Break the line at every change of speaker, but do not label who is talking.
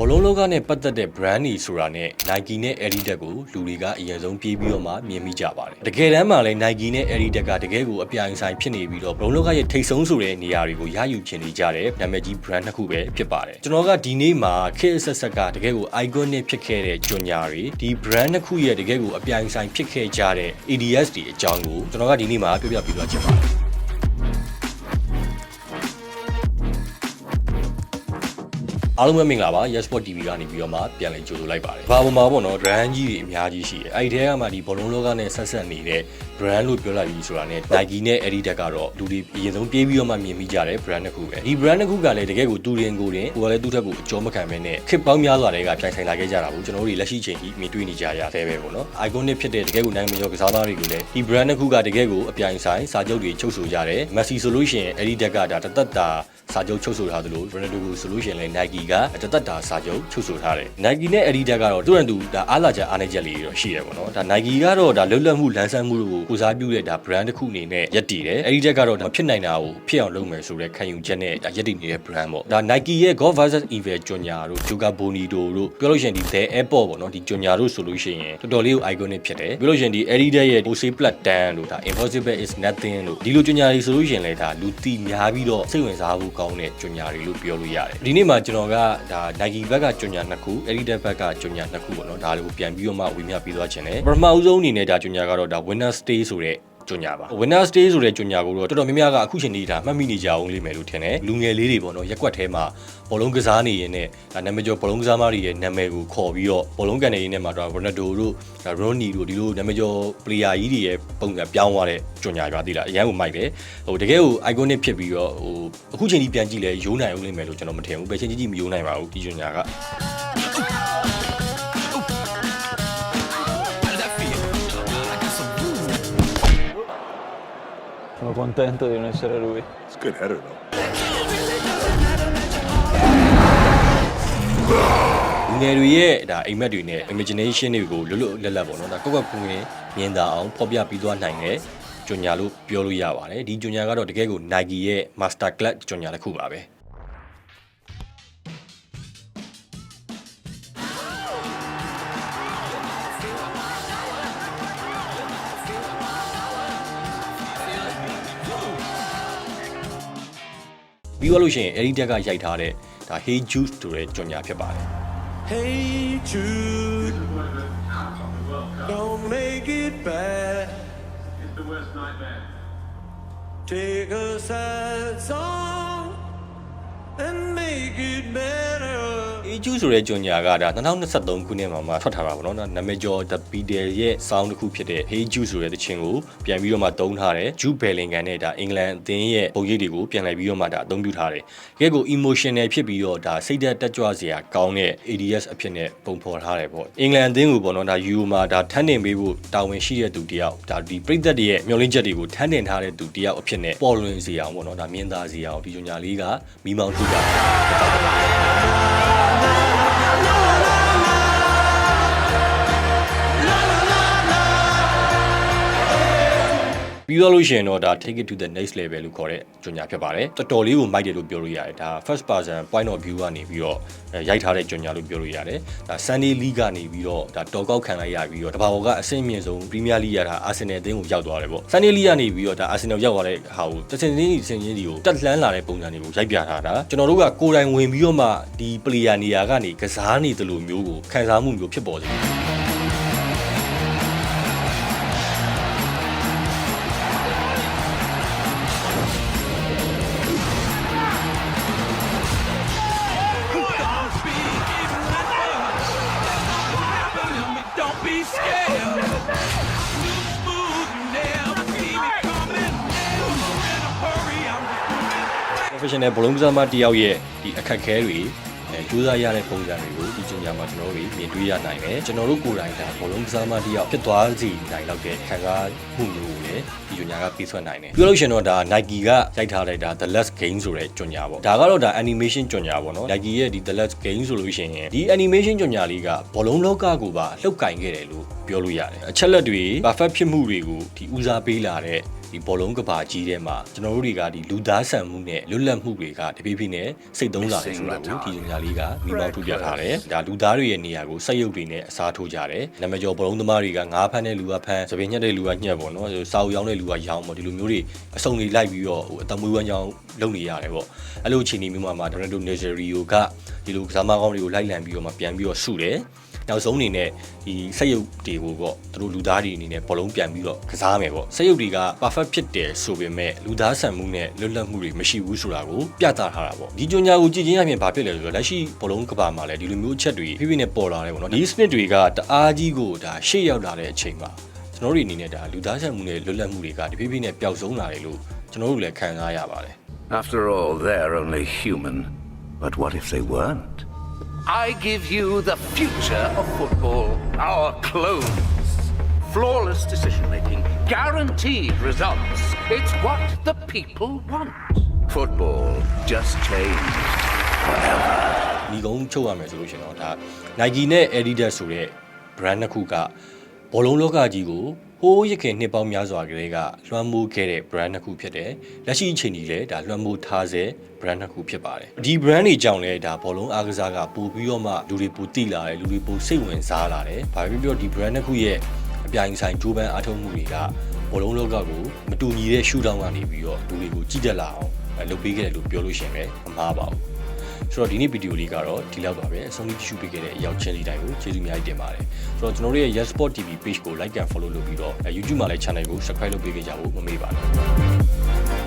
ဘောလုံးလောကနဲ့ပတ်သက်တဲ့ brand တွေဆိုတာနဲ့ Nike နဲ့ Adidas ကိုလူတွေကအရင်ဆုံးပြေးပြီးတော့မှမြင်မိကြပါတယ်။တကယ်တမ်းမှာလည်း Nike နဲ့ Adidas ကတကယ်ကိုအပြိုင်ဆိုင်ဖြစ်နေပြီးတော့ဘောလုံးလောကရဲ့ထိပ်ဆုံးဆိုတဲ့နေရာတွေကိုရယူချင်နေကြတဲ့နာမည်ကြီး brand နှစ်ခုပဲဖြစ်ပါတယ်။ကျွန်တော်ကဒီနေ့မှာခေတ်အဆက်ဆက်ကတကယ်ကို iconic ဖြစ်ခဲ့တဲ့ကြော်ညာတွေဒီ brand နှစ်ခုရဲ့တကယ်ကိုအပြိုင်ဆိုင်ဖြစ်ခဲ့ကြတဲ့ ADS တွေအကြောင်းကိုကျွန်တော်ကဒီနေ့မှာပြောပြပေးသွားချင်ပါတယ်။အားလုံးပဲမင်္ဂလာပါ Yes Sport TV ကနေပြီးတော့မှပြန်လည်ကြိုဆိုလိုက်ပါတယ်။ဘာပေါ်မှာပေါ့နော် brand ကြီးတွေအများကြီးရှိတယ်။အဲ့ဒီထဲကမှဒီဘောလုံးလောကနဲ့ဆက်ဆက်နေတဲ့ brand လို့ပြောလိုက်ပြီးဆိုတာနဲ့ Nike နဲ့ Adidas ကတော့လူတွေအရင်ဆုံးပြေးပြီးတော့မှမြင်မိကြတဲ့ brand တစ်ခုပဲ။ဒီ brand တစ်ခုကလည်းတကယ်ကိုသူရင်ကိုယ်ကလည်းသူ့ထက်ကိုအကျော်မခံပဲနဲ့ခေတ်ပေါင်းများစွာတွေကပြိုင်ဆိုင်လာခဲ့ကြတာကိုကျွန်တော်တို့လက်ရှိချိန်ကြီးမြင်တွေ့နေကြရသေးပဲပေါ့နော်။ iconic ဖြစ်တဲ့တကယ်ကိုနိုင်ငံကျော်ကစားသမားတွေကိုလည်းဒီ brand တစ်ခုကတကယ်ကိုအပြိုင်ဆိုင်စာချုပ်တွေချုပ်ဆိုကြတယ်။ Messi ဆိုလို့ရှိရင် Adidas ကဒါတသက်တာစာချုပ်ချုပ်ဆိုထားသလို Ronaldo ဆိုလို့ရှိရင်လည်း Nike ကတသက်တာစာချုပ်ချုပ်ဆိုထားတယ်။ Nike နဲ့ Adidas ကတော့သူ့ရန်သူဒါအားလာချက်အားနေချက်လေးတွေတော့ရှိတယ်ပေါ့နော်။ဒါ Nike ကတော့ဒါလွတ်လပ်မှုလမ်းဆန်းမှုကိုကိုစားပြုတဲ့ဒါ brand တစ်ခုအနေနဲ့ရပ်တည်တယ်။ Adidas ကတော့ဒါဖြစ်နိုင်တာကိုဖြစ်အောင်လုပ်မယ်ဆိုတဲ့ခံယူချက်နဲ့ဒါရပ်တည်နေတဲ့ brand ပေါ့။ဒါ Nike ရဲ့ God vs Evil ကြော်ညာတို့ Joga Bonito တို့ပြောလို့ရှိရင်ဒီ The Airport ပေါ့နော်ဒီကြော်ညာတို့ဆိုလို့ရှိရင်တော်တော်လေးကို iconic ဖြစ်တယ်။ပြောလို့ရှိရင်ဒီ Adidas ရဲ့ Pose Plat Tan တို့ဒါ Impossible is Nothing တို့ဒီလိုကြော်ညာတွေဆိုလို့ရှိရင်လည်းဒါလူသိများပြီးတော့စိတ်ဝင်စားဖို့ကောင်းတဲ့ကြော်ညာတွေလို့ပြောလို့ရတယ်ဒီနေ့မှာကျွန်တော်ကဒါ Nike ဘက်ကကြော်ညာနှစ်ခု Adidas ဘက်ကကြော်ညာနှစ်ခုပေါ့နော်ဒါတွေကိုပြန်ပြီးတော့မှဝေမျှပြီးသွားခြင်းတယ်ပထမဦးဆုံးအနေနဲ့ဒါကြော်ညာကတော့ဒါ Winner Stay ဆိုတဲ့ကြော်ညာပါ Winner Stay ဆိုတဲ့ကြော်ညာကိုတော့တော်တော်များများကအခုချိန်ကြီးဒါမှတ်မိနေကြအောင်လိမ့်မယ်လို့ထင်တယ်လူငယ်လေးတွေပေါ့နော်ရက်ကွက်ထဲမှာဘောလုံးကစားနေရင်နဲ့ဒါနာမည်ကျော်ဘောလုံးကစားမတွေရဲ့နာမည်ကိုခေါ်ပြီးတော့ဘောလုံးကန်နေရင်နဲ့မှာဒါ Ronaldo တို့ဒါ Rooney တို့ဒီလိုနာမည်ကျော် player ကြီးတွေရဲ့ပုံစံပြောင်းသွားတဲ့ကြော်ညာပြသေးလားအရန်ကိုမိုက်တယ်ဟိုတကယ်ကို iconic ဖြစ်ပြီးတော့ဟိုအခုချိန်ကြီးပြန်ကြည့်လဲရိုးနိုင်အောင်လိမ့်မယ်လို့ကျွန်တော်မထင်ဘူးပဲချင်းကြီးမရိုးနိုင်ပါဘူးဒီကြော်ညာက
Sono contento di non essere lui.
It's a good header though.
ငယ်တွေရဲ့ဒါအိမ်မက်တွေနဲ့ imagination တွေကိုလွတ်လွတ်လပ်လပ်ပေါ့နော်ဒါကောက်ကွက်ကွင်းမြင်သာအောင်ဖော်ပြပြီးသွားနိုင်တဲ့ကြော်ညာလို့ပြောလို့ရပါတယ်ဒီကြော်ညာကတော့တကယ်ကို Nike ရဲ့ Master Class ကြော်ညာတစ်ခုပါပဲပြီးတော့လို့ရှိရင် Adidas ကရိုက်ထားတဲ့ဒါ Hey Jude ဆိုတဲ့ကြော်ညာဖြစ်ပါတယ်
Hey Jude, don't make it bad.
It's the worst nightmare.
Take a sad song and make it better.
Hey Jude ဆိုတဲ့ကြော်ညာကဒါ2023ခုနှစ်မှာထွက်ထားတာပေါ့နော်နာမည်ကျော် The Beatles ရဲ့ sound တစ်ခုဖြစ်တဲ့ Hey Jude ဆိုတဲ့သချင်းကိုပြန်ပြီးတော့မှတုံးထားတယ် Jude Bellingham နဲ့ဒါအင်္ဂလန်အသင်းရဲ့ပုံရိပ်တွေကိုပြန်လှည့်ပြီးတော့မှဒါအသုံးပြုထားတယ်တကယ်ကို emotional ဖြစ်ပြီးတော့ဒါစိတ်သက်တက်ကြွစရာကောင်းတဲ့ ADS အဖြစ်နဲ့ပုံဖော်ထားတယ်ပေါ့အင်္ဂလန်အသင်းကိုပေါ့နော်ဒါ Euro မှာဒါထမ်းတင်ပေးဖို့တာဝန်ရှိတဲ့သူတယောက်ဒါဒီပြည်သက်တွေရဲ့မျှော်လင့်ချက်တွေကိုထမ်းတင်ထားတဲ့သူတယောက်အဖြစ်နဲ့ပေါ်လွင်စေအောင်ပေါ့နော်ဒါမြင်သာစေအောင်ဒီကြော်ညာလေးကမိမောင်းထုတ်တာပြီးတော့လို့ရှိရင်တော့ဒါ take it to the next level လို့ခေါ်တဲ့ကြော်ညာဖြစ်ပါတယ်တော်တော်လေးကိုမိုက်တယ်လို့ပြောလို့ရတယ်ဒါ first person point of view ကနေပြီးတော့ရိုက်ထားတဲ့ကြော်ညာလို့ပြောလို့ရတယ်ဒါ Sunday League ကနေပြီးတော့ဒါတော်ကောက်ခံလိုက်ရပြီးတော့တဘာဘောကအဆင့်မြင့်ဆုံး Premier League ရတာ Arsenal အသင်းကိုရောက်သွားတယ်ပေါ့ Sunday League ကနေပြီးတော့ဒါ Arsenal ရောက်သွားတဲ့ဟာကိုတစင်ချင်းစီကိုတက်လှမ်းလာတဲ့ပုံစံတွေကိုရိုက်ပြထားတာကျွန်တော်တို့ကကိုယ်တိုင်ဝင်ပြီးတော့မှဒီ player နေရာကနေကစားနေသလိုမျိုးကိုခံစားမှုမျိုးဖြစ်ပေါ်စေတယ်professional ဘောလုံးကစားမတယောက်ရဲ့ဒီအခက်အခဲတွေကြိုးစားရတဲ့ပုံစံတွေကိုဒီကြော်ညာမှာကျွန်တော်တို့မြင်တွေ့ရနိုင်တယ်ကျွန်တော်တို့ကိုယ်တိုင်ဒါဘောလုံးကစားမတယောက်ဖြစ်သွားစီနိုင်လောက်တဲ့ခံစားမှုမျိုးကိုလည်းဒီကြော်ညာကပေးဆွတ်နိုင်တယ်ပြောလို့ရှိရင်တော့ဒါ Nike ကရိုက်ထားလိုက်တာ The Last Game ဆိုတဲ့ကြော်ညာပေါ့ဒါကတော့ဒါ animation ကြော်ညာပေါ့နော် Nike ရဲ့ဒီ The Last Game ဆိုလို့ရှိရင်ဒီ animation ကြော်ညာလေးကဘောလုံးလောကကိုပါလှုပ်ကင်ခဲ့တယ်လို့ပြောလို့ရတယ်အချက်လက်တွေ perfect ဖြစ်မှုတွေကိုဒီဦးစားပေးလာတဲ့ ဒီဘောလုံးကဘာကြီးထဲမှာကျွန်တော်တို့တွေကဒီလူသားဆန်မှုနဲ့လွတ်လပ်မှုတွေကတဖြည်းဖြည်းနဲ့စိတ်သုံးလာတယ်ဆိုတာကိုဒီညာလေးကမိမောင်းထုတ်ပြထားတယ်ဒါလူသားတွေရဲ့နေရာကိုစက်ရုပ်တွေနဲ့အစားထိုးကြတယ်နာမည်ကျော်ဘောလုံးသမားတွေကငါးဖမ်းတဲ့လူကဖမ်းသပင်ညက်တဲ့လူကညက်ပေါ့နော်စာအုပ်ရောင်းတဲ့လူကရောင်းပေါ့ဒီလိုမျိုးတွေအစုံတွေလိုက်ပြီးတော့အတမွေးဝမ်းကြောင်းလုပ်နေရတယ်ပေါ့အဲ့လိုအချိန်မျိုးမှာဒေါ်နယ်တိုနေဂျယ်ရီယိုကဒီလိုကစားမကောင်းတွေကိုလိုက်လံပြီးတော့မှပြန်ပြီးတော့စုတယ်နောက်ဆုံးအနေနဲ့ဒီစက်ရုပ်တွေကိုပေါ့သူတို့လူသားတွေအနေနဲ့ဘောလုံးပြန်ပြီးတော့ကစားမယ်ပေါ့စက်ရုပ်တွေက perfect ဖြစ်တယ်ဆိုပေမဲ့လူသားဆန်မှုနဲ့လွတ်လပ်မှုတွေမရှိဘူးဆိုတာကိုပြသထားတာပေါ့ဒီကြွညာကိုကြည့်ချင်းအပြင်ဘာဖြစ်လဲဆိုတော့လက်ရှိဘောလုံးကဘာမှာလည်းဒီလိုမျိုးအချက်တွေဖိဖိနဲ့ပေါ်လာတယ်ပေါ့နော်ဒီစနစ်တွေကတအားကြီးကိုဒါရှေ့ရောက်လာတဲ့အချိန်မှာကျွန်တော်တို့အနေနဲ့ဒါလူသားဆန်မှုနဲ့လွတ်လပ်မှုတွေကတဖြည်းဖြည်းနဲ့ပျောက်ဆုံးလာတယ်လို့ကျွန်တော်တို့လည်းခံစားရပါတယ်
After all, they're only human. But what if they weren't? I give you the future of football. Our clones. Flawless decision-making. Guaranteed results. It's what the people want. Football just changed forever.
ဒီကုန်းချုပ်ရမယ်ဆိုလို့ရှိရင်တော့ဒါ Nike နဲ့ Adidas ဆိုတဲ့ brand နှစ်ခုကဘောလုံးလောကကြီးကိုဟိုးရခင်နှစ်ပေါင်းများစွာကလေးကလွှမ်းမိုးခဲ့တဲ့ brand နှစ်ခုဖြစ်တယ်။လက်ရှိအချိန်ကြီးလည်းဒါလွှမ်းမိုးထားစေ brand နှစ်ခုဖြစ်ပါတယ်။ဒီ brand တွေကြောင့်လည်းဒါဘောလုံးအားကစားကပို့ပြီးတော့မှလူတွေပိုတိလာတယ်လူတွေပိုစိတ်ဝင်စားလာတယ်။ဘာဖြစ်လို့ဒီ brand နှစ်ခုရဲ့အပြိုင်ဆိုင်ဂျိုးပန်းအားထုတ်မှုတွေကဘောလုံးလောကကိုမတူညီတဲ့ရှုထောင့်ကနေပြီးတော့လူတွေကိုကြည့်တတ်လာအောင်လုပ်ပေးခဲ့တယ်လို့ပြောလို့ရှိရင်လည်းမမှားပါဘူး။ဆိုတော့ဒီနေ့ဗီဒီယိုလေးကတော့ဒီလောက်ပါပဲအဆုံးထိကြည့်ရှုပေးခဲ့တဲ့အရောက်ချင်းလေးတိုင်းကိုကျေးဇူးအများကြီးတင်ပါတယ်ဆိုတော့ကျွန်တော်တို့ရဲ့ Yes Sport TV page ကို like and follow လုပ်ပြီးတော့ YouTube မှာလည်း channel ကို subscribe လုပ်ပေးကြဖို့မမေ့ပါနဲ့